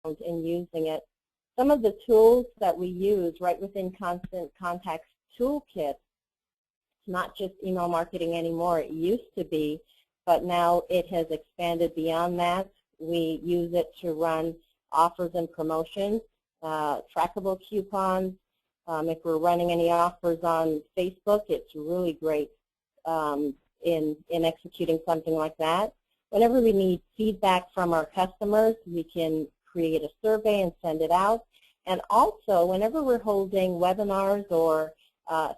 in using it. Some of the tools that we use right within Constant Contact's toolkit, it's not just email marketing anymore. It used to be, but now it has expanded beyond that. We use it to run offers and promotions, trackable coupons. If we're running any offers on Facebook, it's really great in executing something like that. Whenever we need feedback from our customers, we can create a survey and send it out. And also, whenever we're holding webinars or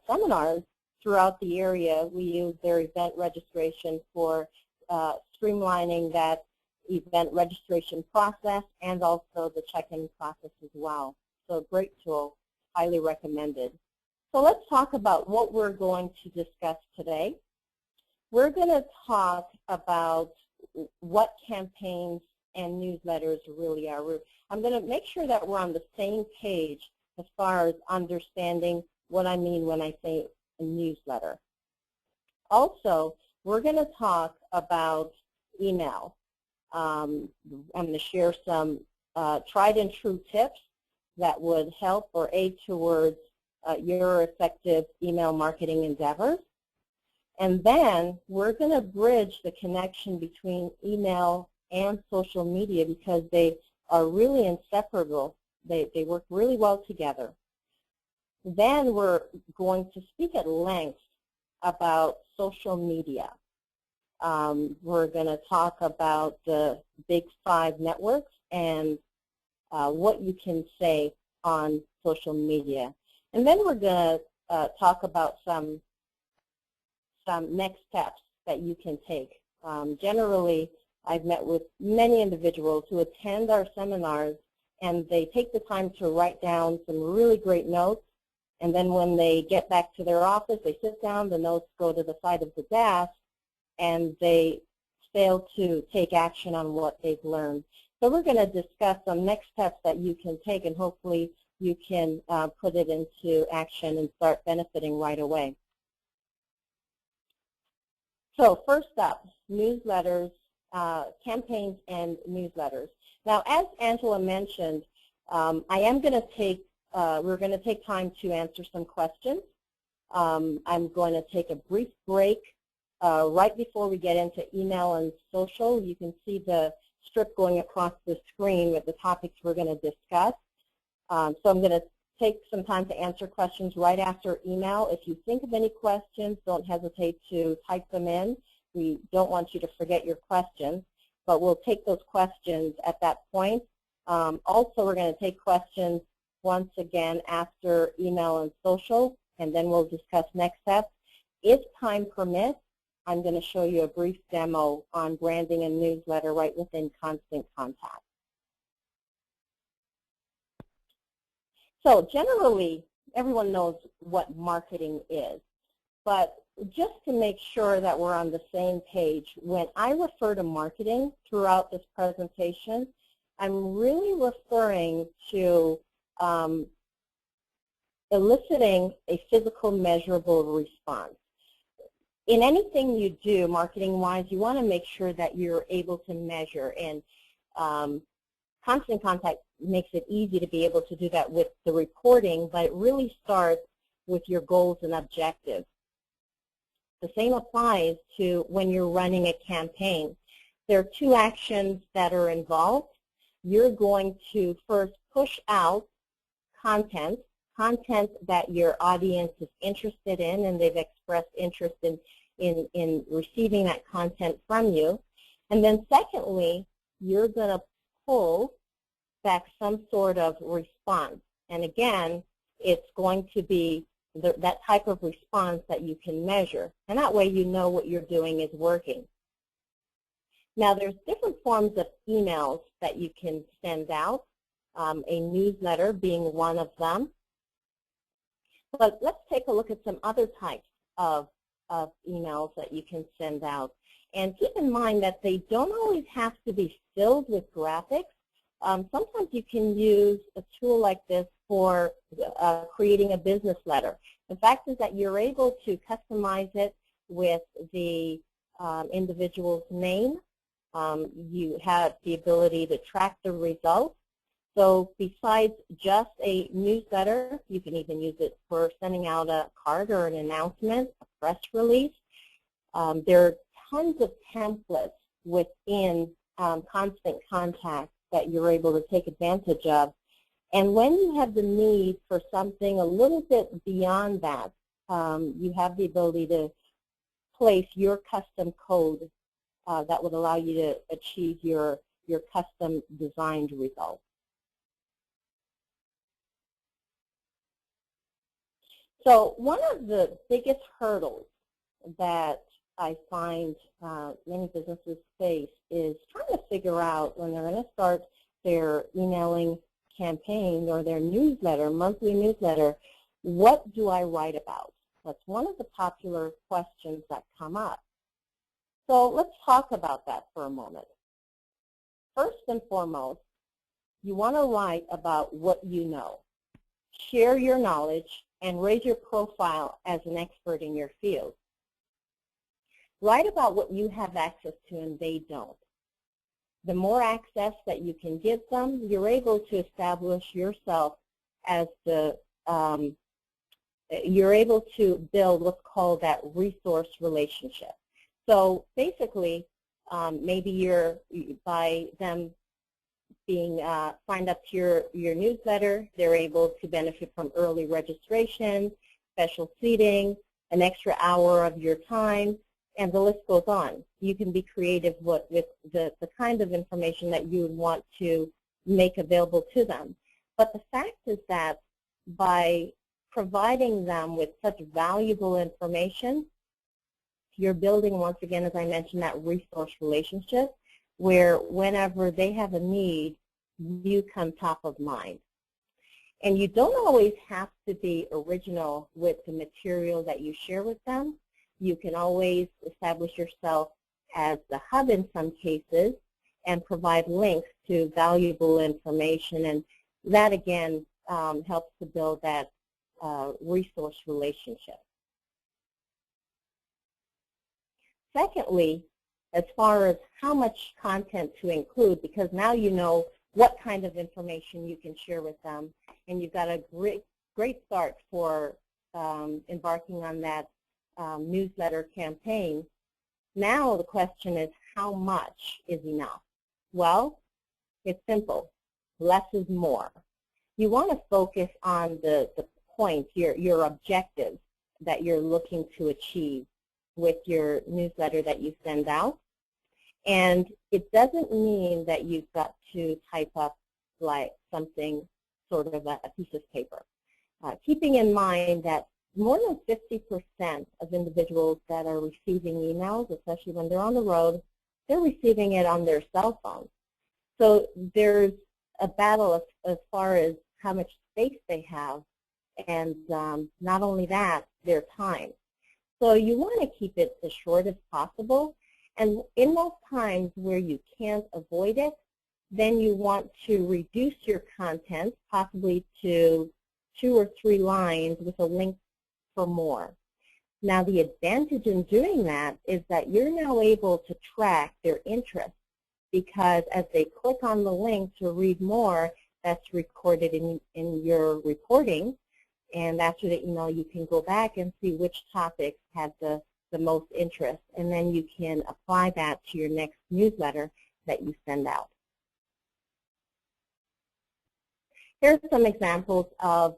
seminars throughout the area, we use their event registration for streamlining that event registration process and also the check-in process as well. So a great tool, highly recommended. So let's talk about what we're going to discuss today. We're going to talk about what campaigns and newsletters really are. I'm going to make sure that we're on the same page as far as understanding what I mean when I say a newsletter. Also, we're going to talk about email. I'm going to share some tried and true tips that would help or aid towards your effective email marketing endeavors. And then we're going to bridge the connection between email and social media because they are really inseparable. They work really well together. Then we're going to speak at length about social media. We're going to talk about the big 5 networks and what you can say on social media. And then we're going to talk about some next steps that you can take. Generally, I've met with many individuals who attend our seminars and they take the time to write down some really great notes, and then when they get back to their office, they sit down, the notes go to the side of the desk, and they fail to take action on what they've learned. So we're going to discuss some next steps that you can take, and hopefully you can put it into action and start benefiting right away. So first up, newsletters, campaigns and newsletters. Now, as Angela mentioned, I am going to take, we're going to take time to answer some questions. I'm going to take a brief break right before we get into email and social. You can see the strip going across the screen with the topics we're going to discuss. So I'm going to take some time to answer questions right after email. If you think of any questions, don't hesitate to type them in. We don't want you to forget your questions, but we'll take those questions at that point. Also, we're going to take questions once again after email and social, and then we'll discuss next steps. If time permits, I'm going to show you a brief demo on branding and newsletter right within Constant Contact. So generally, everyone knows what marketing is, but just to make sure that we're on the same page, when I refer to marketing throughout this presentation, I'm really referring to eliciting a physical, measurable response. In anything you do, marketing-wise, you want to make sure that you're able to measure, and Constant Contact makes it easy to be able to do that with the reporting, but it really starts with your goals and objectives. The same applies to when you're running a campaign. There are 2 actions that are involved. You're going to first push out content that your audience is interested in and they've expressed interest in receiving that content from you. And then secondly, you're going to pull back some sort of response. And again, it's going to be that type of response that you can measure. And that way you know what you're doing is working. Now, there's different forms of emails that you can send out, a newsletter being one of them. But let's take a look at some other types of emails that you can send out. And keep in mind that they don't always have to be filled with graphics. Sometimes you can use a tool like this for creating a business letter. The fact is that you're able to customize it with the individual's name. You have the ability to track the results. So besides just a newsletter, you can even use it for sending out a card or an announcement, a press release. There are tons of templates within Constant Contact that you're able to take advantage of. And when you have the need for something a little bit beyond that, you have the ability to place your custom code that would allow you to achieve your custom designed result. So one of the biggest hurdles that I find many businesses face is trying to figure out when they're going to start their emailing campaign or their newsletter, monthly newsletter, what do I write about? That's one of the popular questions that come up. So let's talk about that for a moment. First and foremost, you want to write about what you know. Share your knowledge and raise your profile as an expert in your field. Write about what you have access to and they don't. The more access that you can give them, you're able to establish yourself as the, you're able to build what's called that resource relationship. So basically, maybe you're, by them being signed up to your newsletter, they're able to benefit from early registration, special seating, an extra hour of your time, and the list goes on. You can be creative with the kind of information that you would want to make available to them. But the fact is that by providing them with such valuable information, you're building, once again, as I mentioned, that resource relationship where whenever they have a need, you come top of mind. And you don't always have to be original with the material that you share with them. You can always establish yourself as the hub in some cases and provide links to valuable information. And that, again, helps to build that resource relationship. Secondly, as far as how much content to include, because now you know what kind of information you can share with them, and you've got a great start for embarking on that newsletter campaign. Now the question is, how much is enough? Well, it's simple. Less is more. You want to focus on the points, your objectives that you're looking to achieve with your newsletter that you send out. And it doesn't mean that you've got to type up like something sort of a piece of paper. Keeping in mind that more than 50% of individuals that are receiving emails, especially when they're on the road, they're receiving it on their cell phone. So there's a battle as far as how much space they have, and not only that, their time. So you want to keep it as short as possible. And in those times where you can't avoid it, then you want to reduce your content, possibly to 2 or 3 lines with a link for more. Now the advantage in doing that is that you're now able to track their interest, because as they click on the link to read more, that's recorded in your reporting, and after the email you can go back and see which topics had the most interest, and then you can apply that to your next newsletter that you send out. Here are some examples of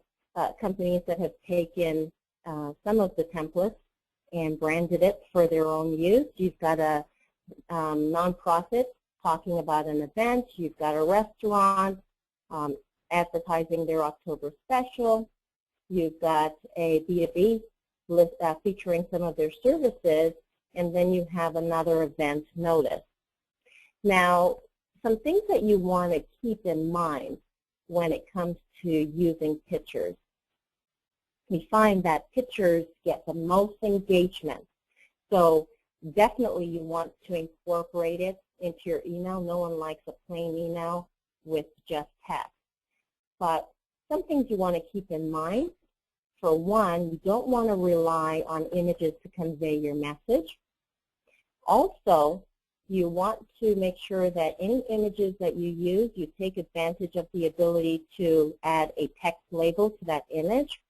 companies that have taken some of the templates and branded it for their own use. You've got a nonprofit talking about an event. You've got a restaurant advertising their October special. You've got a B2B list featuring some of their services, and then you have another event notice. Now, some things that you want to keep in mind when it comes to using pictures. We find that pictures get the most engagement. So definitely you want to incorporate it into your email. No one likes a plain email with just text. But some things you want to keep in mind. For one, you don't want to rely on images to convey your message. Also, you want to make sure that any images that you use, you take advantage of the ability to add a text label to that image.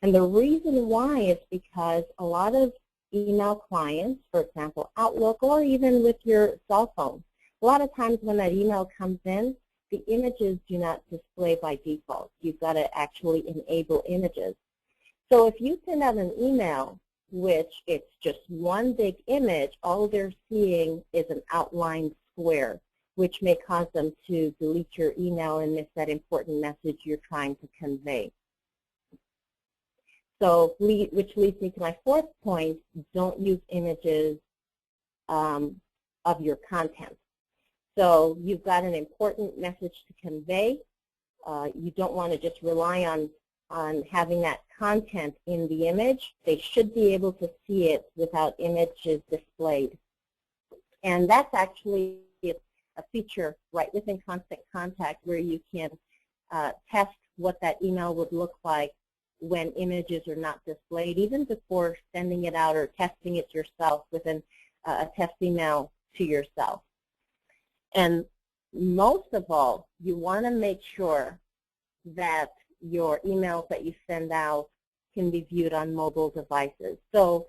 And the reason why is because a lot of email clients, for example, Outlook, or even with your cell phone, a lot of times when that email comes in, the images do not display by default. You've got to actually enable images. So if you send out an email which it's just one big image, all they're seeing is an outlined square, which may cause them to delete your email and miss that important message you're trying to convey. So, which leads me to my fourth point, don't use images of your content. So you've got an important message to convey. You don't want to just rely on having that content in the image. They should be able to see it without images displayed. And that's actually a feature right within Constant Contact where you can test what that email would look like when images are not displayed, even before sending it out or testing it yourself within a test email to yourself. And most of all, you want to make sure that your emails that you send out can be viewed on mobile devices. So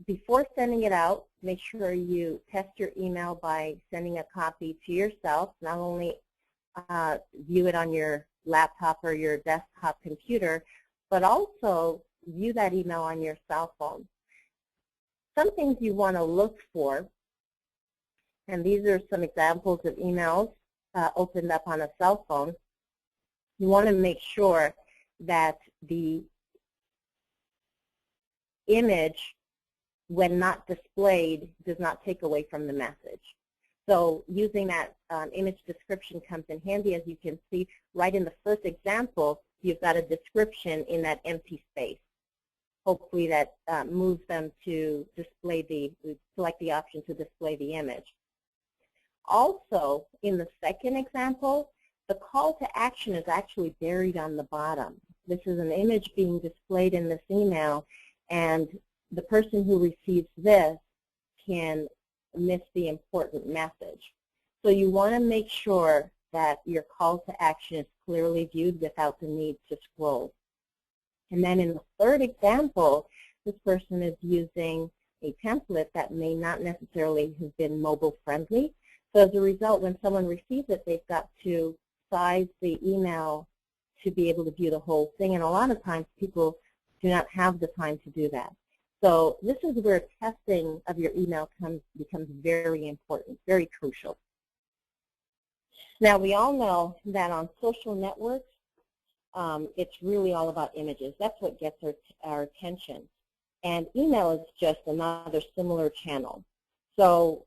before sending it out, make sure you test your email by sending a copy to yourself, not only view it on your laptop or your desktop computer, but also view that email on your cell phone. Some things you want to look for, and these are some examples of emails opened up on a cell phone. You want to make sure that the image, when not displayed, does not take away from the message. So using that image description comes in handy. As you can see right in the first example, you've got a description in that empty space. Hopefully that moves them to display select the option to display the image. Also, in the second example, the call to action is actually buried on the bottom. This is an image being displayed in this email, and the person who receives this can miss the important message. So you want to make sure that your call to action is clearly viewed without the need to scroll. And then in the third example, this person is using a template that may not necessarily have been mobile friendly. So as a result, when someone receives it, they've got to size the email to be able to view the whole thing. And a lot of times people do not have the time to do that. So this is where testing of your email becomes very important, very crucial. Now, we all know that on social networks, it's really all about images. That's what gets our attention. And email is just another similar channel. So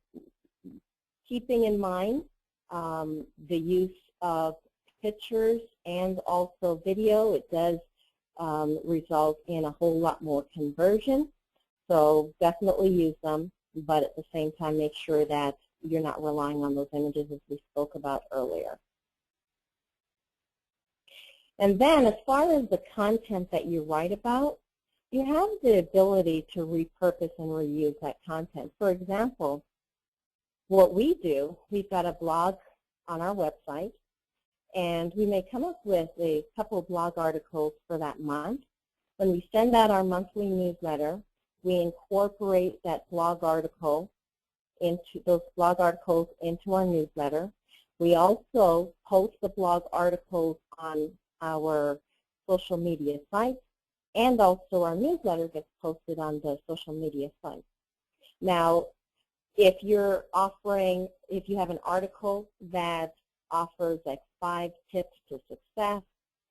keeping in mind the use of pictures and also video, it does result in a whole lot more conversion. So definitely use them, but at the same time make sure that you're not relying on those images as we spoke about earlier. And then as far as the content that you write about, you have the ability to repurpose and reuse that content. For example, what we do, we've got a blog on our website, and we may come up with a couple of blog articles for that month. When we send out our monthly newsletter, we incorporate that blog article into our newsletter. We also post the blog articles on our social media sites, and also our newsletter gets posted on the social media site. Now, if you have an article that offers like 5 tips to success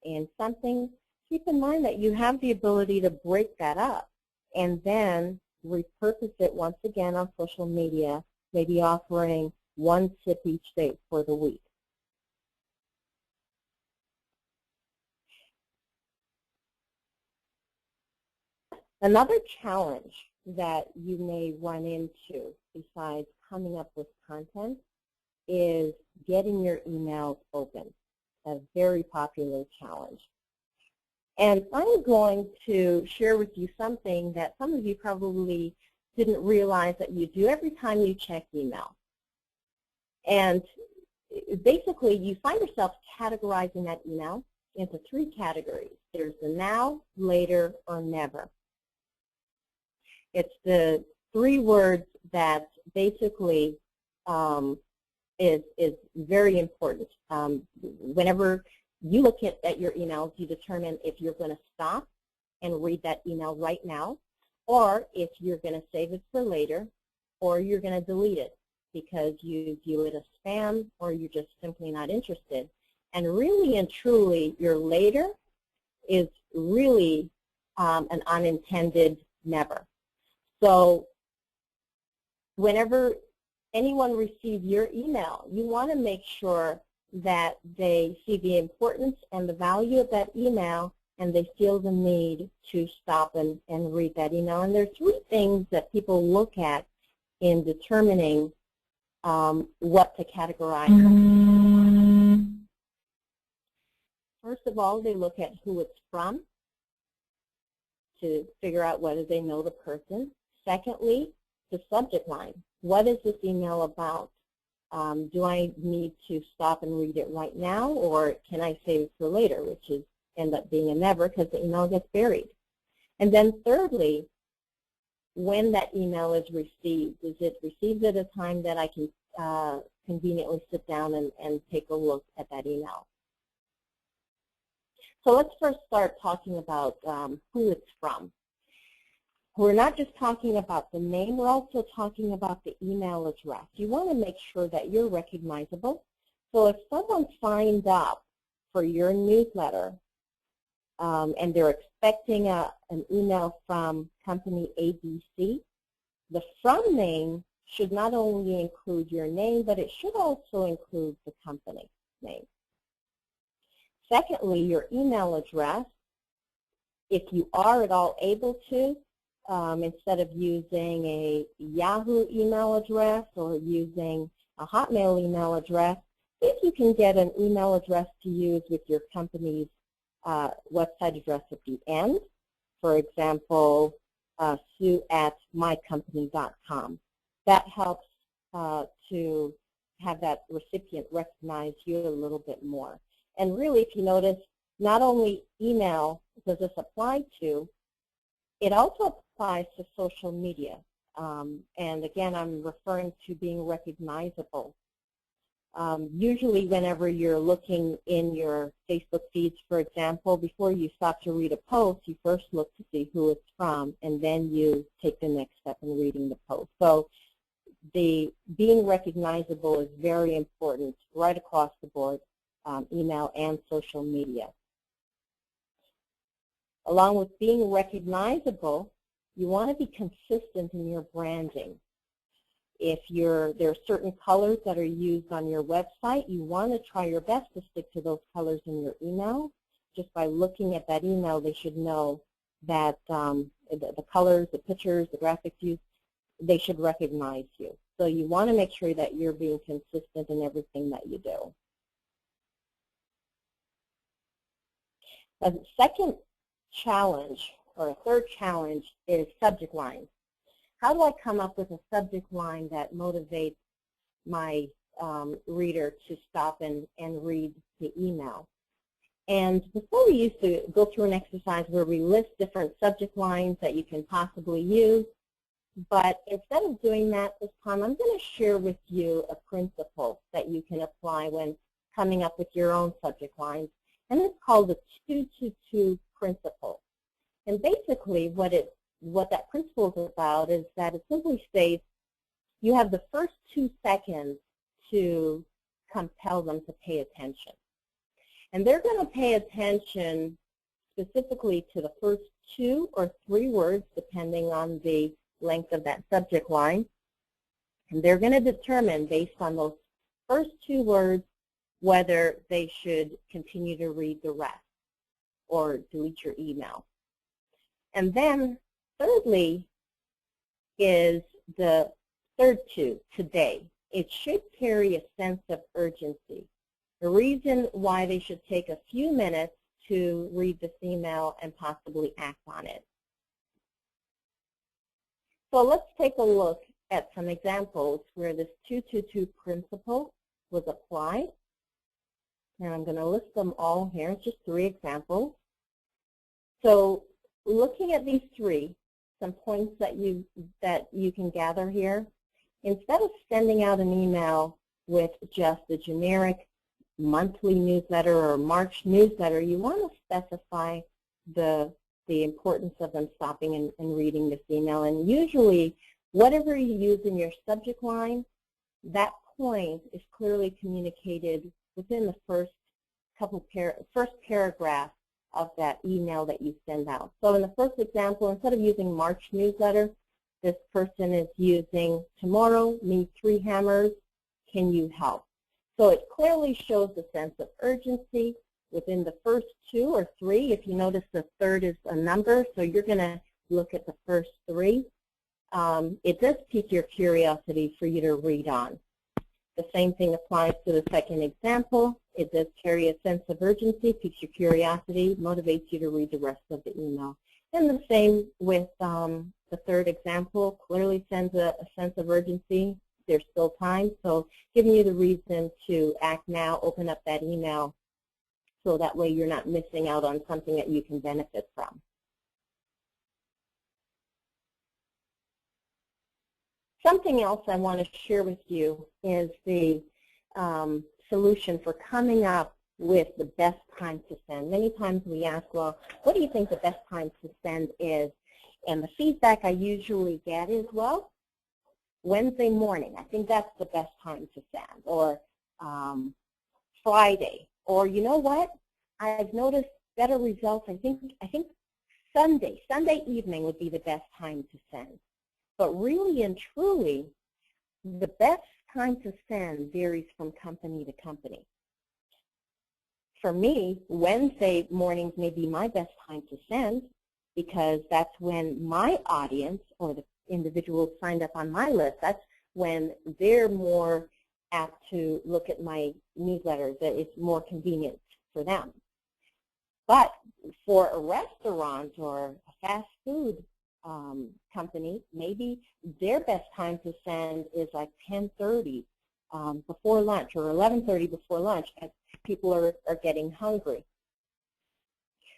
in something, keep in mind that you have the ability to break that up and then repurpose it once again on social media, maybe offering 1 tip each day for the week. Another challenge that you may run into besides coming up with content is getting your emails open, a very popular challenge. And I'm going to share with you something that some of you probably didn't realize that you do every time you check email. And basically, you find yourself categorizing that email into 3 categories. There's the now, later, or never. It's the 3 words that basically is very important. Whenever you look at your emails, you determine if you're going to stop and read that email right now, or if you're going to save it for later, or you're going to delete it because you view it as spam or you're just simply not interested. And really and truly, your later is really an unintended never. So whenever anyone receives your email, you want to make sure that they see the importance and the value of that email, and they feel the need to stop and read that email. And there are 3 things that people look at in determining what to categorize. First of all, they look at who it's from to figure out whether they know the person. Secondly, the subject line. What is this email about? Do I need to stop and read it right now, or can I save it for later, which is end up being a never because the email gets buried. And then thirdly, when that email is received. Is it received at a time that I can conveniently sit down and take a look at that email? So let's first start talking about who it's from. We're not just talking about the name, we're also talking about the email address. You want to make sure that you're recognizable. So if someone signed up for your newsletter and they're expecting an email from company ABC, the from name should not only include your name, but it should also include the company name. Secondly, your email address, if you are at all able to, instead of using a Yahoo email address or using a Hotmail email address, if you can get an email address to use with your company's website address at the end, for example, sue@mycompany.com. That helps to have that recipient recognize you a little bit more. And really, if you notice, not only email does this apply to, it also applies to social media. And again, I'm referring to being recognizable. Usually whenever you're looking in your Facebook feeds, for example, before you stop to read a post, you first look to see who it's from, and then you take the next step in reading the post. So the being recognizable is very important right across the board, email and social media. Along with being recognizable, you want to be consistent in your branding. If there are certain colors that are used on your website, you want to try your best to stick to those colors in your email. Just by looking at that email, they should know that the colors, the pictures, the graphics used, they should recognize you. So you want to make sure that you're being consistent in everything that you do. A second challenge, or a third challenge, is subject lines. How do I come up with a subject line that motivates my reader to stop and read the email? And before, we used to go through an exercise where we list different subject lines that you can possibly use. But instead of doing that this time, I'm going to share with you a principle that you can apply when coming up with your own subject lines. And it's called the 2-2-2 principle. And basically what that principle is about is that it simply states you have the first 2 seconds to compel them to pay attention. And they're going to pay attention specifically to the first 2 or 3 words, depending on the length of that subject line. And they're going to determine, based on those first 2 words, whether they should continue to read the rest or delete your email. And then thirdly is the third 2, today. It should carry a sense of urgency. The reason why they should take a few minutes to read this email and possibly act on it. So let's take a look at some examples where this 2-2-2 principle was applied. And I'm going to list them all here. It's just 3 examples. So looking at these 3, some points that you can gather here, instead of sending out an email with just a generic monthly newsletter or March newsletter, you want to specify the importance of them stopping and reading this email. And usually, whatever you use in your subject line, that point is clearly communicated within the first paragraph of that email that you send out. So in the first example, instead of using March newsletter, this person is using tomorrow needs 3 hammers, can you help? So it clearly shows a sense of urgency within the first 2 or 3. If you notice, the third is a number, so you're going to look at the first 3. It does pique your curiosity for you to read on. The same thing applies to the second example. It does carry a sense of urgency, piques your curiosity, motivates you to read the rest of the email. And the same with the third example, clearly sends a sense of urgency. There's still time, so giving you the reason to act now, open up that email, so that way you're not missing out on something that you can benefit from. Something else I want to share with you is the solution for coming up with the best time to send. Many times we ask, well, what do you think the best time to send is? And the feedback I usually get is, well, Wednesday morning. I think that's the best time to send. Or Friday. Or you know what? I've noticed better results. I think Sunday evening would be the best time to send. But really and truly, the best time to send varies from company to company. For me, Wednesday mornings may be my best time to send because that's when my audience or the individuals signed up on my list, that's when they're more apt to look at my newsletters, that it's more convenient for them. But for a restaurant or a fast food company, maybe their best time to send is like 10:30 before lunch or 11:30 before lunch as people are getting hungry.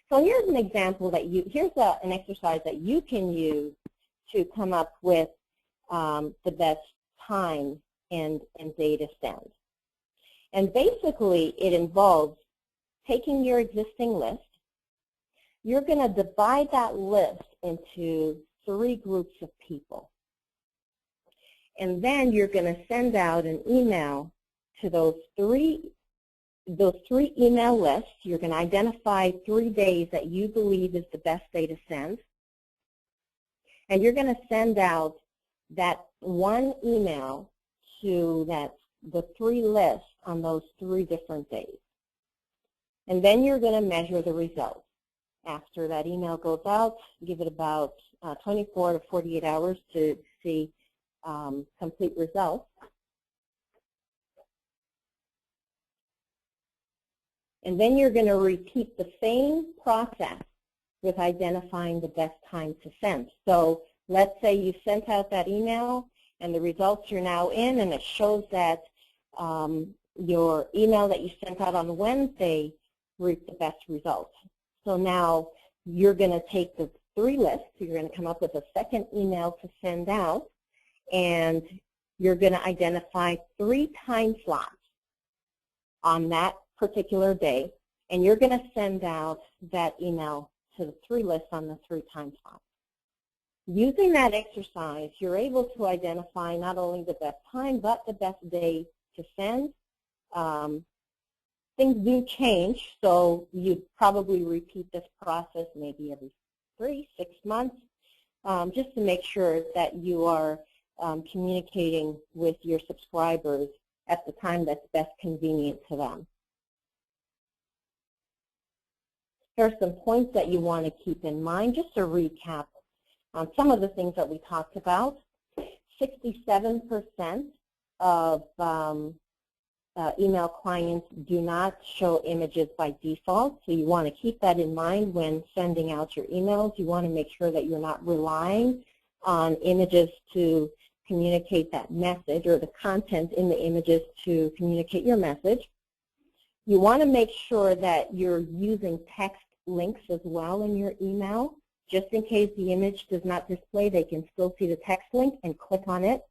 So here's an example that here's an exercise that you can use to come up with the best time and day to send. And basically it involves taking your existing list. You're going to divide that list into 3 groups of people. And then you're going to send out an email to those three email lists. You're going to identify 3 days that you believe is the best day to send. And you're going to send out that one email to the 3 lists on those 3 different days. And then you're going to measure the results. After that email goes out, give it about 24 to 48 hours to see complete results. And then you're going to repeat the same process with identifying the best time to send. So let's say you sent out that email and the results are now in, and it shows that your email that you sent out on Wednesday reaped the best results. So now you're going to take the 3 lists, you're going to come up with a second email to send out, and you're going to identify 3 time slots on that particular day, and you're going to send out that email to the 3 lists on the 3 time slots. Using that exercise, you're able to identify not only the best time, but the best day to send. Things do change, so you'd probably repeat this process maybe every 3-6 months, just to make sure that you are communicating with your subscribers at the time that's best convenient to them. There are some points that you want to keep in mind. Just to recap on some of the things that we talked about, 67% of email clients do not show images by default, so you want to keep that in mind when sending out your emails. You want to make sure that you're not relying on images to communicate that message, or the content in the images to communicate your message. You want to make sure that you're using text links as well in your email. Just in case the image does not display, they can still see the text link and click on it.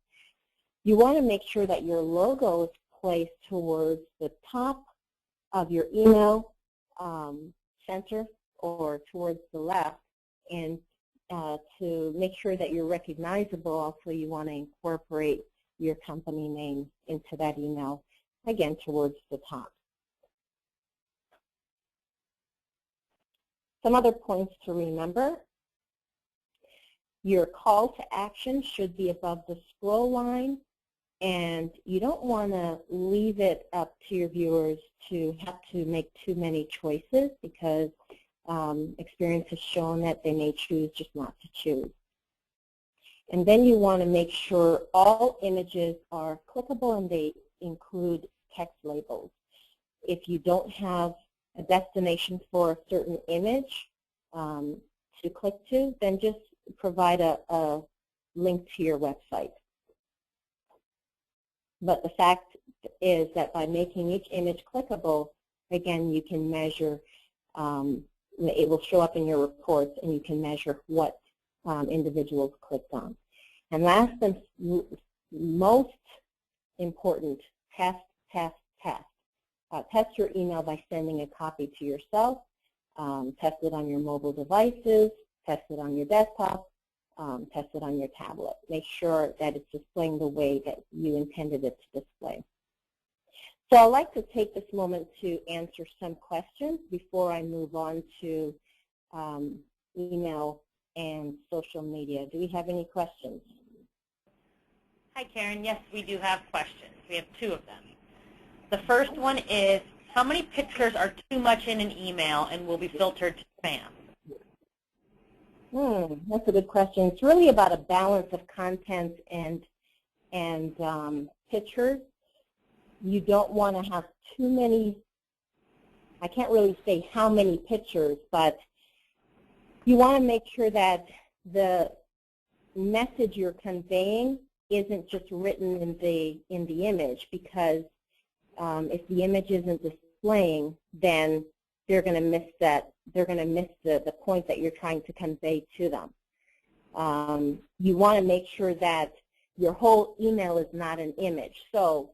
You want to make sure that your logo is placed towards the top of your email center or towards the left, and to make sure that you're recognizable, also you want to incorporate your company name into that email, again towards the top. Some other points to remember. Your call to action should be above the scroll line, and you don't want to leave it up to your viewers to have to make too many choices, because experience has shown that they may choose just not to choose. And then you want to make sure all images are clickable and they include text labels. If you don't have a destination for a certain image to click to, then just provide a link to your website. But the fact is that by making each image clickable, again, you can measure, it will show up in your reports, and you can measure what individuals clicked on. And last and most important, test, test, test. Test your email by sending a copy to yourself, test it on your mobile devices, test it on your desktop, test it on your tablet. Make sure that it's displaying the way that you intended it to display. So I'd like to take this moment to answer some questions before I move on to email and social media. Do we have any questions? Hi, Karen. Yes, we do have questions. We have two of them. The first one is, how many pictures are too much in an email and will be filtered to spam? That's a good question. It's really about a balance of content and pictures. You don't want to have too many, I can't really say how many pictures, but you want to make sure that the message you're conveying isn't just written in the image, because if the image isn't displaying, then they're going to miss that. They're going to miss the point that you're trying to convey to them. You want to make sure that your whole email is not an image. So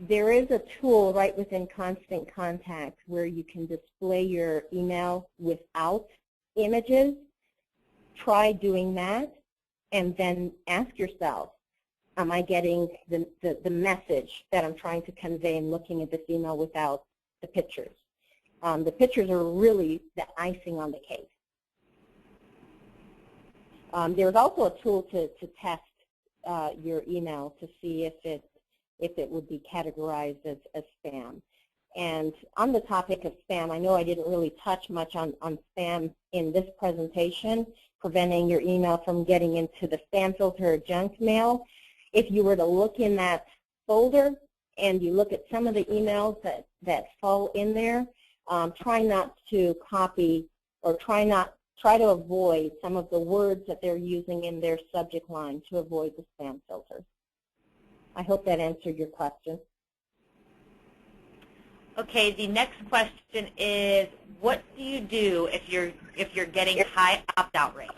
there is a tool right within Constant Contact where you can display your email without images. Try doing that, and then ask yourself, am I getting the message that I'm trying to convey in looking at this email without the pictures? The pictures are really the icing on the cake. There's also a tool to test your email to see if it would be categorized as spam. And on the topic of spam, I know I didn't really touch much on spam in this presentation, preventing your email from getting into the spam filter or junk mail. If you were to look in that folder and you look at some of the emails that fall in there, try not to copy, or try to avoid some of the words that they're using in their subject line to avoid the spam filter. I hope that answered your question. Okay, the next question is, what do you do if you're getting high opt-out rates?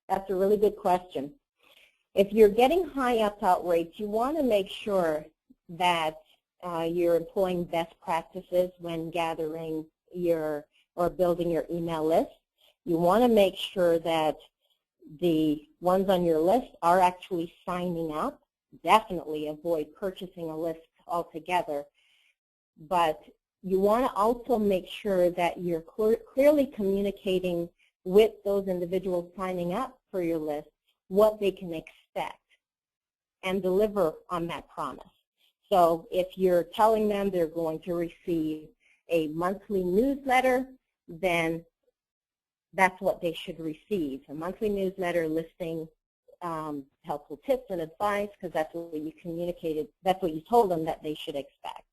That's a really good question. If you're getting high opt-out rates, you want to make sure that you're employing best practices when gathering or building your email list. You want to make sure that the ones on your list are actually signing up. Definitely avoid purchasing a list altogether. But you want to also make sure that you're clearly communicating with those individuals signing up for your list what they can expect and deliver on that promise. So if you're telling them they're going to receive a monthly newsletter, then that's what they should receive, a monthly newsletter listing helpful tips and advice, because that's what you communicated, that's what you told them that they should expect.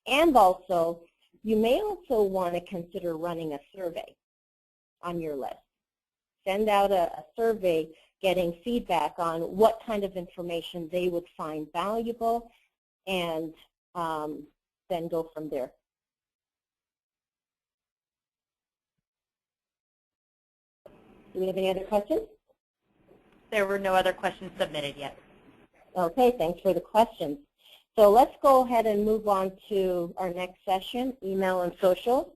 And also, you may also want to consider running a survey. on your list. Send out a survey getting feedback on what kind of information they would find valuable, and then go from there. Do we have any other questions? There were no other questions submitted yet. Okay, thanks for the questions. So let's go ahead and move on to our next session, email and social.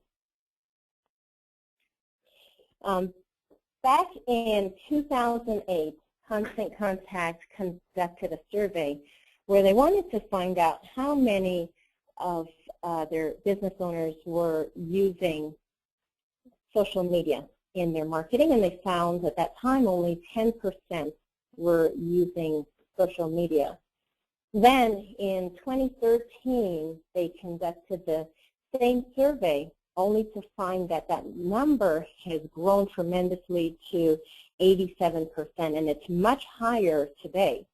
Back in 2008, Constant Contact conducted a survey where they wanted to find out how many of their business owners were using social media in their marketing, and they found at that time only 10% were using social media. Then in 2013, they conducted the same survey, only to find that that number has grown tremendously to 87%, and it's much higher today.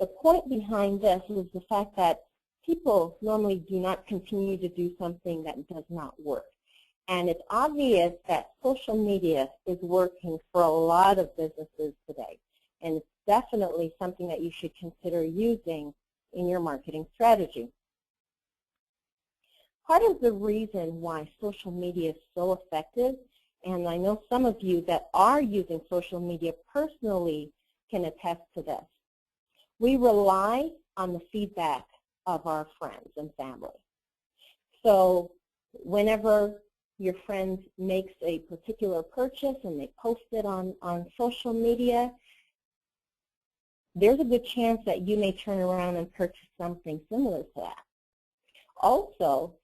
The point behind this is the fact that people normally do not continue to do something that does not work. And it's obvious that social media is working for a lot of businesses today. And it's definitely something that you should consider using in your marketing strategy. Part of the reason why social media is so effective, and I know some of you that are using social media personally can attest to this, we rely on the feedback of our friends and family. So whenever your friend makes a particular purchase and they post it on social media, there's a good chance that you may turn around and purchase something similar to that. Also,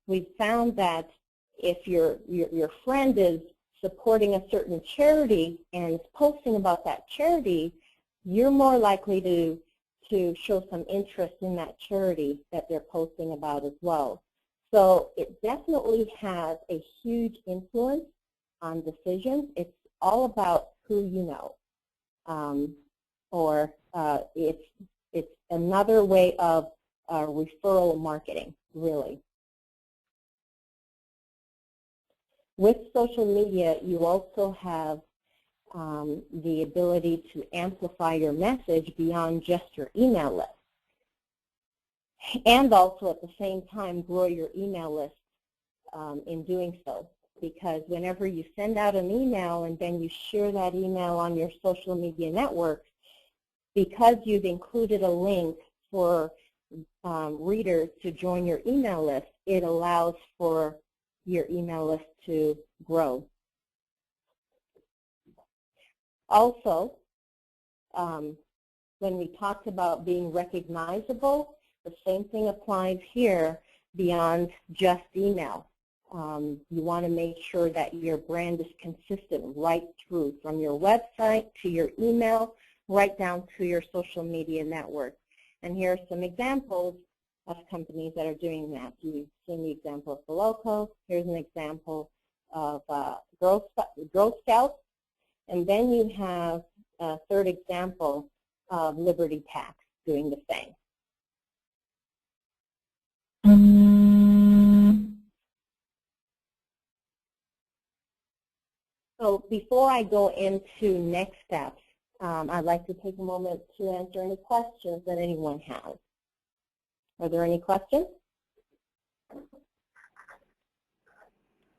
we've found that if your friend is supporting a certain charity and is posting about that charity, you're more likely to show some interest in that charity that they're posting about as well. So it definitely has a huge influence on decisions. It's all about who you know. It's another way of referral marketing, really. With social media, you also have the ability to amplify your message beyond just your email list. And also at the same time grow your email list in doing so. Because whenever you send out an email and then you share that email on your social media networks, because you've included a link for readers to join your email list, it allows for your email list to grow. Also, when we talked about being recognizable, the same thing applies here beyond just email. You want to make sure that your brand is consistent right through, from your website to your email, right down to your social media network. And here are some examples of companies that are doing that. You've seen the example of Veloco. Here's an example of Girl Scouts. And then you have a third example of Liberty Tax doing the same. So before I go into next steps, I'd like to take a moment to answer any questions that anyone has. Are there any questions?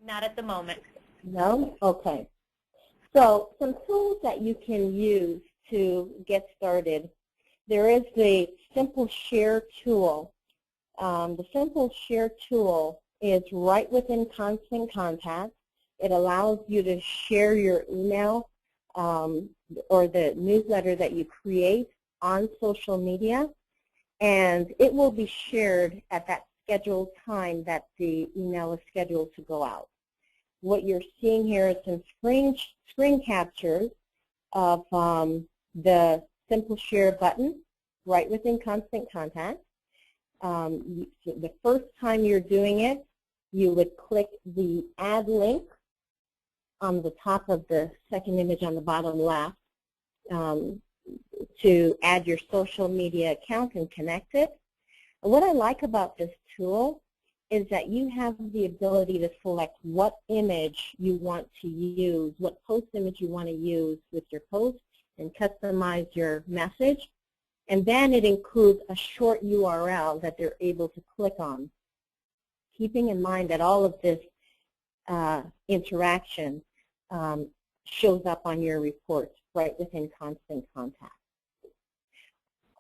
Not at the moment. No? Okay. So some tools that you can use to get started. There is the Simple Share tool. The Simple Share tool is right within Constant Contact. It allows you to share your email or the newsletter that you create on social media, and it will be shared at that scheduled time that the email is scheduled to go out. What you're seeing here is some screen captures of the Simple Share button right within Constant Contact. The first time you're doing it, you would click the Add Link on the top of the second image on the bottom left to add your social media account and connect it. And what I like about this tool is that you have the ability to select what image you want to use, what post image you want to use with your post, and customize your message. And then it includes a short URL that they're able to click on, keeping in mind that all of this interaction shows up on your reports right within Constant Contact.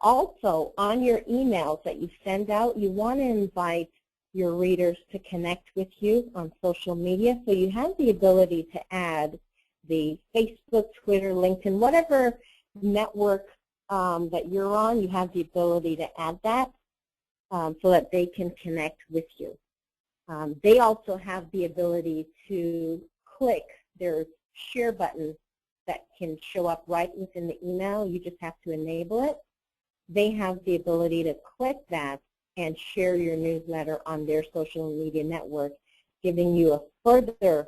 Also, on your emails that you send out, you want to invite your readers to connect with you on social media. So you have the ability to add the Facebook, Twitter, LinkedIn, whatever network that you're on, you have the ability to add that so that they can connect with you. They also have the ability to click their share button that can show up right within the email. You just have to enable it. They have the ability to click that and share your newsletter on their social media network, giving you a further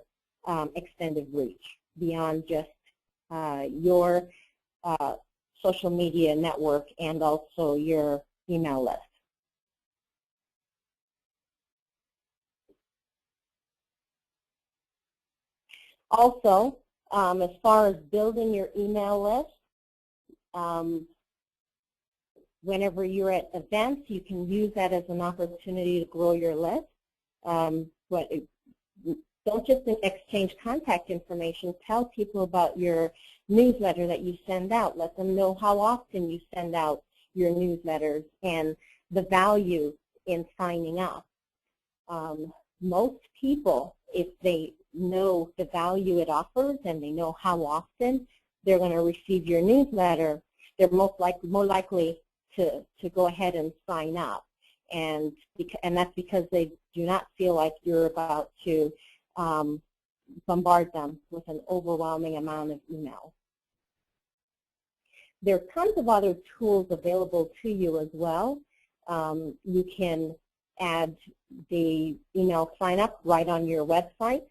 extended reach beyond just your social media network and also your email list. Also, as far as building your email list, whenever you're at events, you can use that as an opportunity to grow your list. But don't just exchange contact information. Tell people about your newsletter that you send out. Let them know how often you send out your newsletters and the value in signing up. Most people, if they know the value it offers and they know how often they're going to receive your newsletter, they're more likely to go ahead and sign up. And that's because they do not feel like you're about to bombard them with an overwhelming amount of emails. There are tons of other tools available to you as well. You can add the email sign up right on your website.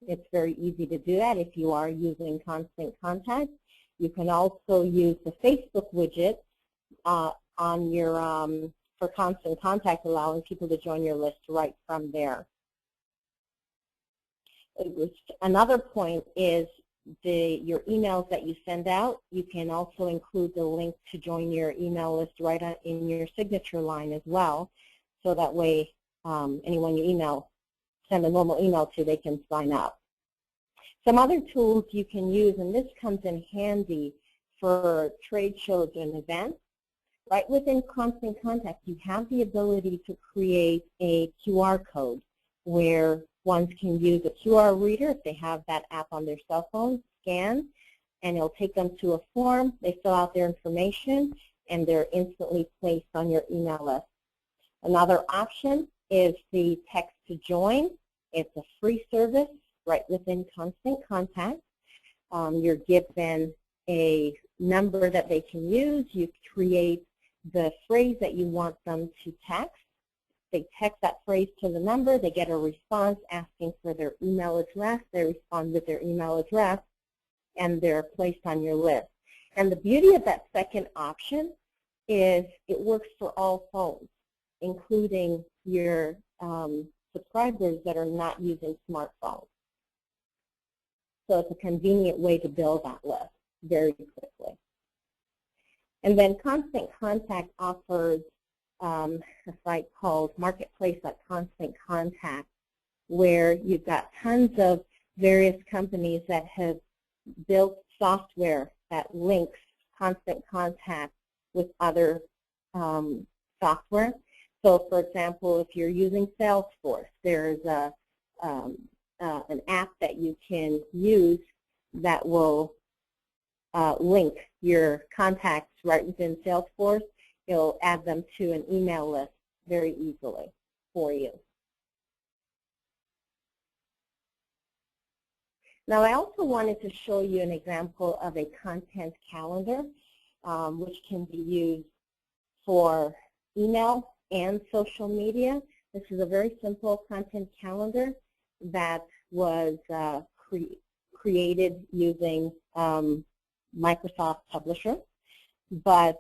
It's very easy to do that if you are using Constant Contact. You can also use the Facebook widget on your for Constant Contact, allowing people to join your list right from there. Another point is your emails that you send out. You can also include the link to join your email list right in your signature line as well, so that way anyone you email, send a normal email to, they can sign up. Some other tools you can use, and this comes in handy for trade shows and events. Right within Constant Contact, you have the ability to create a QR code where ones can use a QR reader if they have that app on their cell phone, scan, and it'll take them to a form. They fill out their information, and they're instantly placed on your email list. Another option is the text to join. It's a free service right within Constant Contact. You're given a number that they can use. You create the phrase that you want them to text. They text that phrase to the number. They get a response asking for their email address. They respond with their email address, and they're placed on your list. And the beauty of that second option is it works for all phones, including your subscribers that are not using smartphones. So it's a convenient way to build that list very quickly. And then Constant Contact offers a site called Marketplace.Constant Contact, where you've got tons of various companies that have built software that links Constant Contact with other software. So, for example, if you're using Salesforce, there's an app that you can use that will link your contacts right within Salesforce. It'll add them to an email list very easily for you. Now, I also wanted to show you an example of a content calendar, which can be used for email and social media. This is a very simple content calendar that was created using Microsoft Publisher. But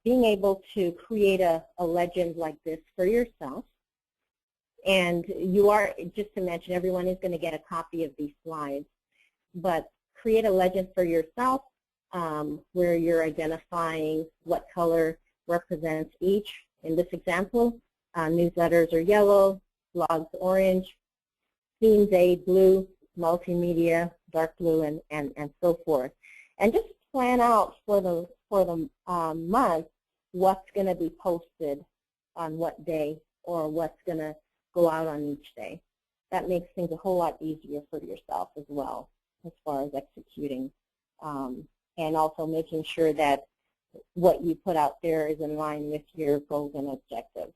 being able to create a legend like this for yourself, And you are, just to mention, everyone is going to get a copy of these slides. But create a legend for yourself where you're identifying what color represents each. In this example, newsletters are yellow, blogs orange, themes aid blue, multimedia dark blue, and so forth. And just plan out for the month what's going to be posted on what day or what's going to go out on each day. That makes things a whole lot easier for yourself as well as far as executing, and also making sure that what you put out there is in line with your goals and objectives.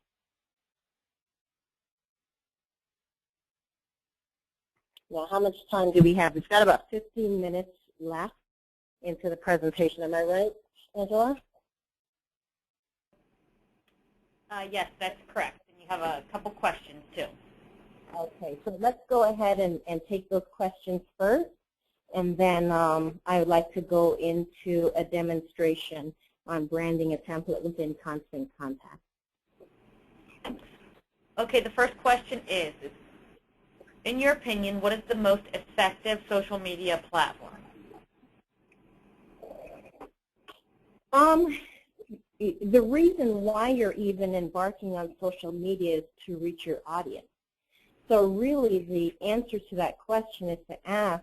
Now, how much time do we have? We've got about 15 minutes left into the presentation. Am I right, Angela? Yes, that's correct. And you have a couple questions, too. Okay, so let's go ahead and take those questions first. And then I would like to go into a demonstration on branding a template within Constant Contact. Okay, the first question is, in your opinion, what is the most effective social media platform? The reason why you're even embarking on social media is to reach your audience. So really the answer to that question is to ask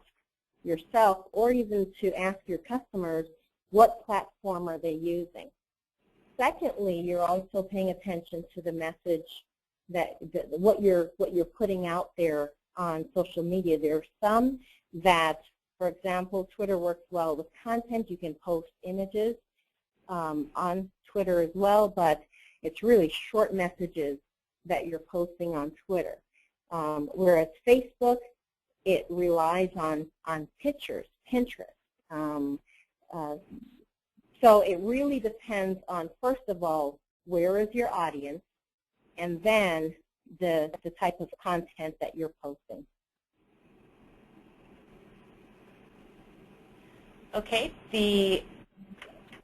yourself or even to ask your customers, what platform are they using? Secondly, you're also paying attention to the message that what you're putting out there on social media. There are some that, for example, Twitter works well with content. You can post images on Twitter as well, but it's really short messages that you're posting on Twitter. Whereas Facebook, it relies on pictures, Pinterest. So it really depends on, first of all, where is your audience, and then the type of content that you're posting. Okay, the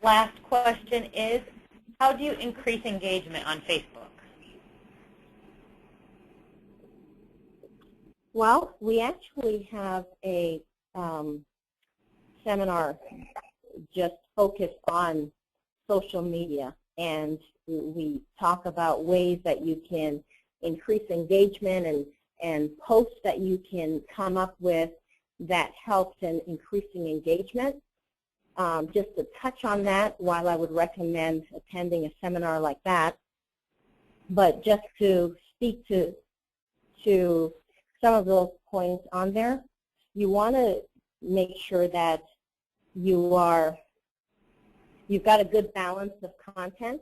last question is, how do you increase engagement on Facebook? Well, we actually have a seminar just focused on social media, and we talk about ways that you can increase engagement and posts that you can come up with that helps in increasing engagement. Just to touch on that, while I would recommend attending a seminar like that, but just to speak to some of those points on there, you want to make sure that you've got a good balance of content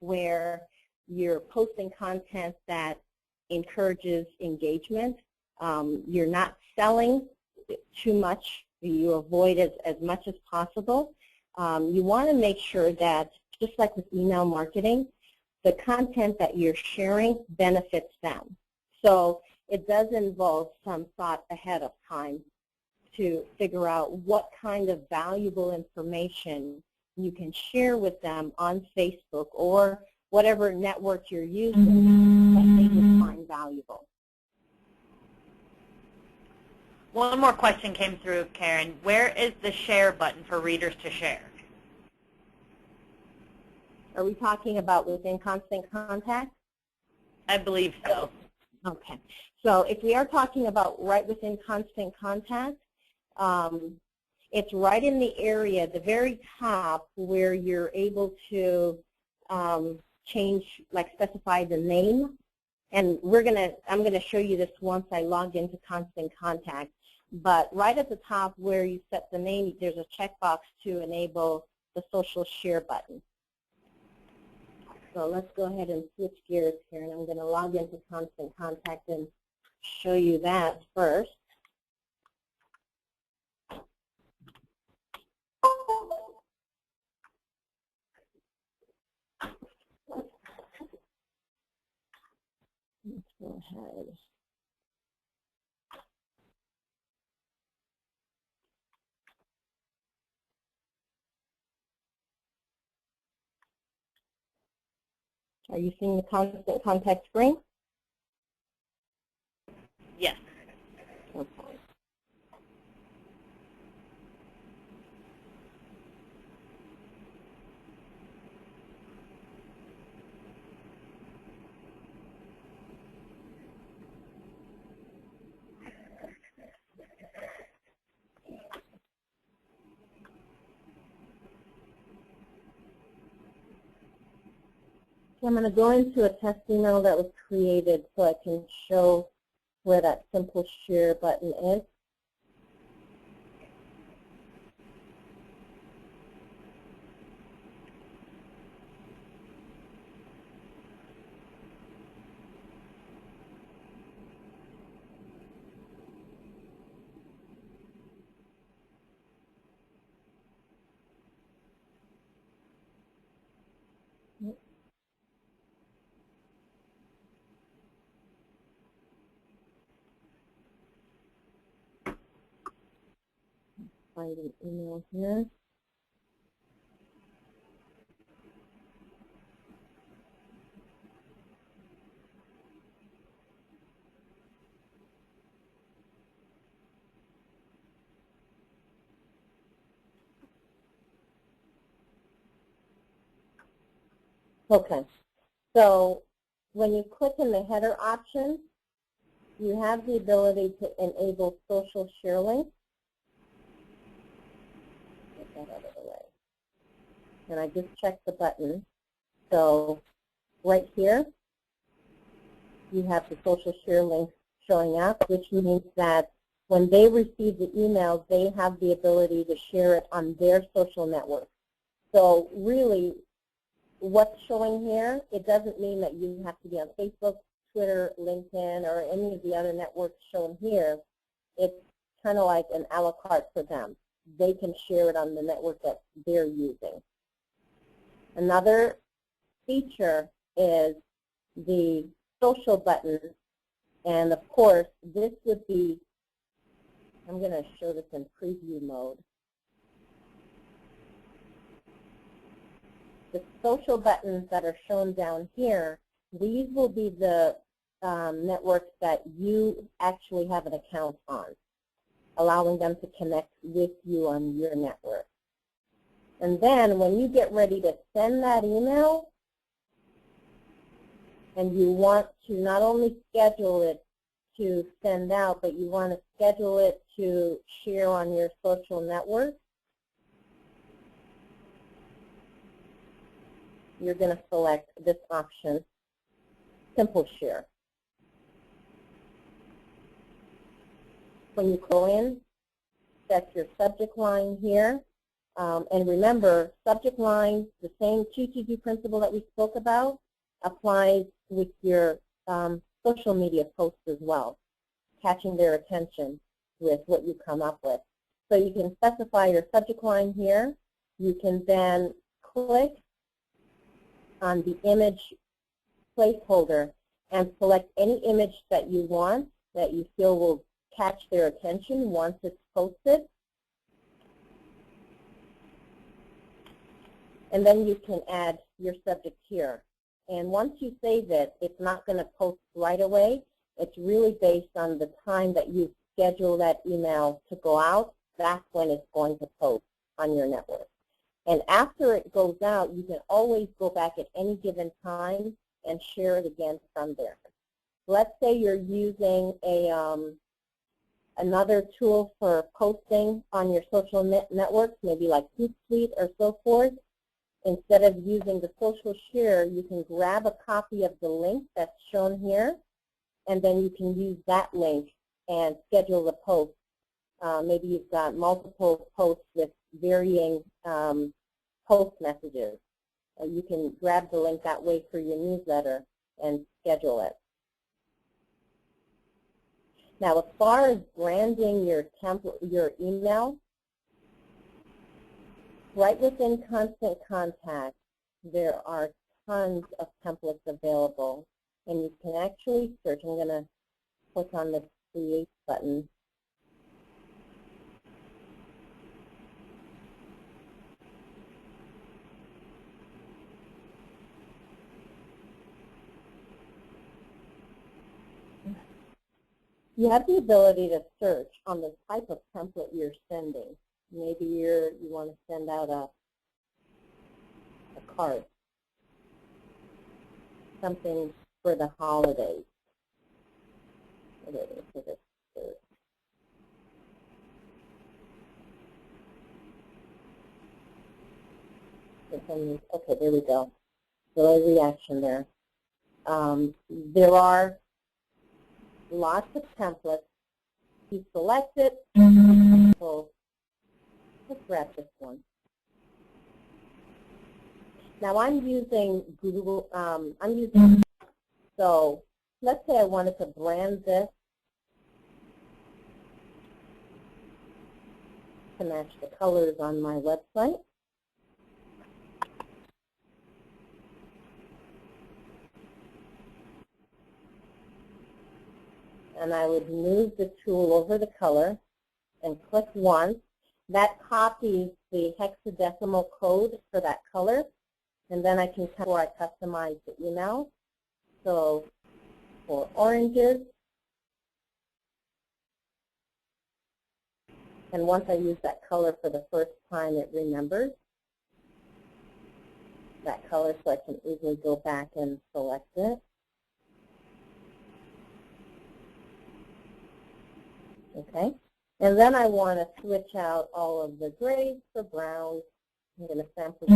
where you're posting content that encourages engagement. You're not selling too much. You avoid it as much as possible. You want to make sure that, just like with email marketing, the content that you're sharing benefits them. So it does involve some thought ahead of time to figure out what kind of valuable information you can share with them on Facebook or whatever network you're using that they would find valuable. One more question came through, Karen. Where is the share button for readers to share? Are we talking about within Constant Contact? I believe so. Okay. So if we are talking about right within Constant Contact, it's right in the area, the very top, where you're able to change, like specify the name. And I'm gonna show you this once I log into Constant Contact. But right at the top where you set the name, there's a checkbox to enable the social share button. So let's go ahead and switch gears here, and I'm going to log into Constant Contact and show you that first. Let's go ahead. Are you seeing the Constant Contact screen? Yes. Okay. I'm going to go into a test email that was created so I can show where that simple share button is. Find an email here. Okay, so when you click in the header option, you have the ability to enable social share links. Get that out of the way. And I just checked the button. So right here, you have the social share links showing up, which means that when they receive the email, they have the ability to share it on their social network. So really, what's showing here, it doesn't mean that you have to be on Facebook, Twitter, LinkedIn, or any of the other networks shown here. It's kind of like an a la carte for them. They can share it on the network that they're using. Another feature is the social button, and of course, this would be, I'm going to show this in preview mode. The social buttons that are shown down here, these will be the networks that you actually have an account on, allowing them to connect with you on your network. And then when you get ready to send that email, and you want to not only schedule it to send out, but you want to schedule it to share on your social network, you're going to select this option, Simple Share. When you go in, set your subject line here. And remember, subject line, the same 2-to-2 principle that we spoke about, applies with your social media posts as well, catching their attention with what you come up with. So you can specify your subject line here. You can then click on the image placeholder and select any image that you want, that you feel will catch their attention once it's posted. And then you can add your subject here. And once you save it, it's not going to post right away. It's really based on the time that you schedule that email to go out. That's when it's going to post on your network. And after it goes out, you can always go back at any given time and share it again from there. Let's say you're using another tool for posting on your social networks, maybe like Hootsuite or so forth. Instead of using the social share, you can grab a copy of the link that's shown here, and then you can use that link and schedule the post. Maybe you've got multiple posts with varying post messages. You can grab the link that way for your newsletter and schedule it. Now, as far as branding your email, right within Constant Contact, there are tons of templates available, and you can actually search. I'm going to click on the Create button. you have the ability to search on the type of template you're sending. Maybe you want to send out a card, something for the holidays. What is it for this search? Okay, there we go. Delay reaction there. There are lots of templates. You select it. So let's grab this one. Now I'm using Google. So let's say I wanted to brand this to match the colors on my website. And I would move the tool over the color and click once. That copies the hexadecimal code for that color. And then I can, before I customize the email. So for oranges, and once I use that color for the first time, it remembers that color, so I can easily go back and select it. Okay, and then I want to switch out all of the grays for browns. I'm going to sample.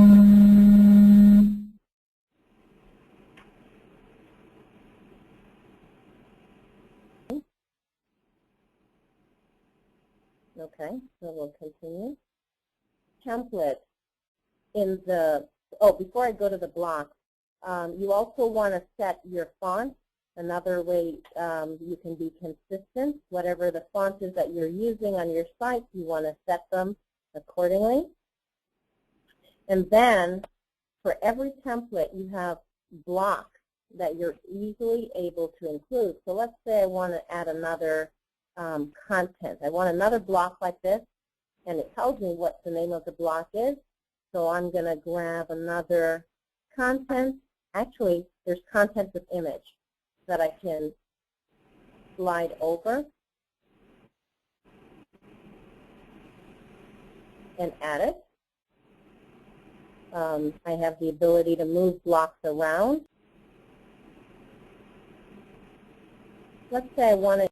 Okay, so we'll continue. Template in the, before I go to the block, you also want to set your font. Another way you can be consistent. Whatever the font is that you're using on your site, you want to set them accordingly. And then for every template, you have blocks that you're easily able to include. So let's say I want to add another content. I want another block like this, and it tells me what the name of the block is. So I'm going to grab another content. Actually, there's content with image that I can slide over and add it. I have the ability to move blocks around. Let's say I want to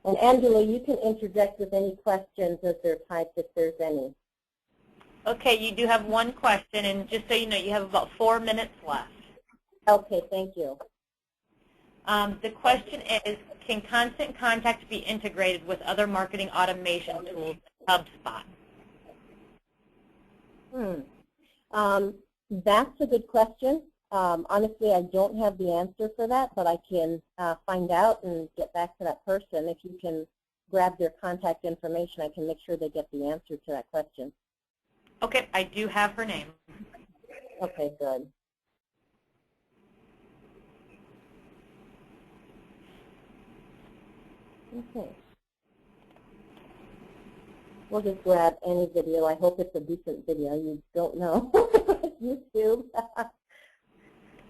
And Angela, you can interject with any questions as they're typed if there's any. Okay, you do have one question, and just so you know, you have about 4 minutes left. Okay, thank you. The question is, can Constant Contact be integrated with other marketing automation tools like HubSpot? That's a good question. Honestly, I don't have the answer for that, but I can find out and get back to that person. If you can grab their contact information, I can make sure they get the answer to that question. Okay, I do have her name. Okay, good. Okay. We'll just grab any video. I hope it's a decent video. You don't know. YouTube.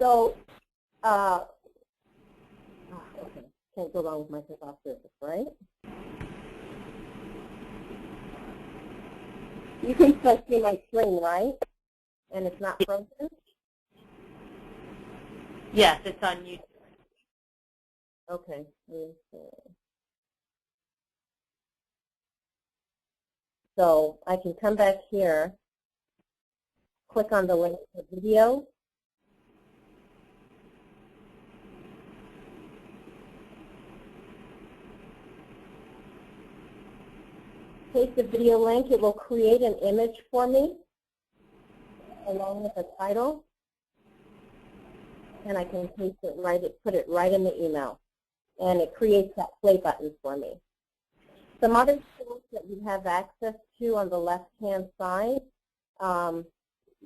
So, okay, can't go wrong with Microsoft Surface, right? You can still see my screen, right? And it's not frozen? Yes, it's on YouTube. Okay. So I can come back here, click on the link to the video. Paste the video link. It will create an image for me along with a title, and I can paste it put it right in the email, and it creates that play button for me. Some other tools that you have access to on the left-hand side,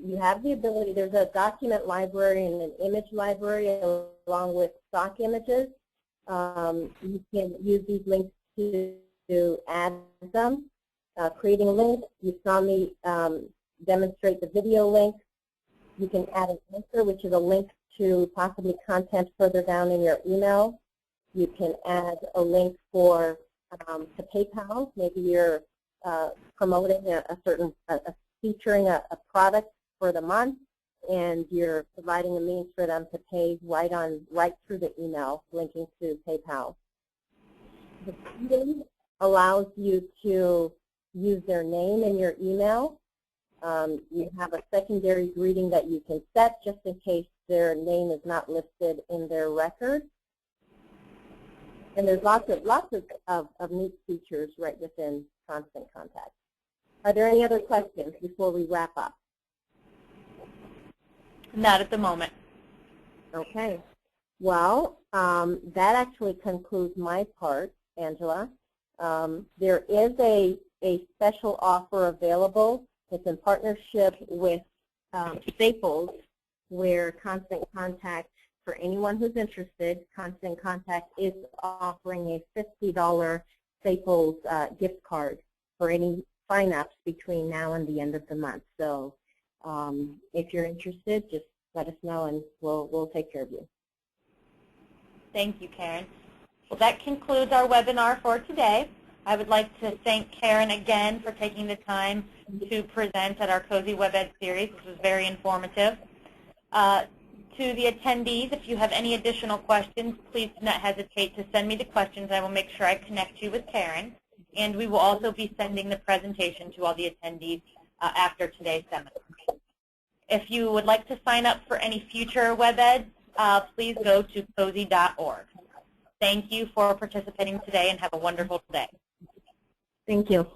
you have the ability, there's a document library and an image library along with stock images. You can use these links to add them. Creating a link, you saw me demonstrate the video link. You can add an anchor, which is a link to possibly content further down in your email. You can add a link for to PayPal. Maybe you're promoting featuring a product for the month, and you're providing a means for them to pay right through the email, linking to PayPal. The greeting allows you to use their name in your email. You have a secondary greeting that you can set just in case their name is not listed in their record. And there's lots of neat features right within Constant Contact. Are there any other questions before we wrap up? Not at the moment. Okay. Well, that actually concludes my part, Angela. There is a special offer available. It's in partnership with Staples, where Constant Contact, for anyone who's interested, Constant Contact is offering a $50 Staples gift card for any sign-ups between now and the end of the month. So if you're interested, just let us know and we'll take care of you. Thank you, Karen. Well, that concludes our webinar for today. I would like to thank Karen again for taking the time to present at our Cozy WebEd series. This was very informative. To the attendees, if you have any additional questions, please do not hesitate to send me the questions. I will make sure I connect you with Karen. And we will also be sending the presentation to all the attendees after today's seminar. If you would like to sign up for any future WebEds, please go to cozy.org. Thank you for participating today and have a wonderful day. Thank you.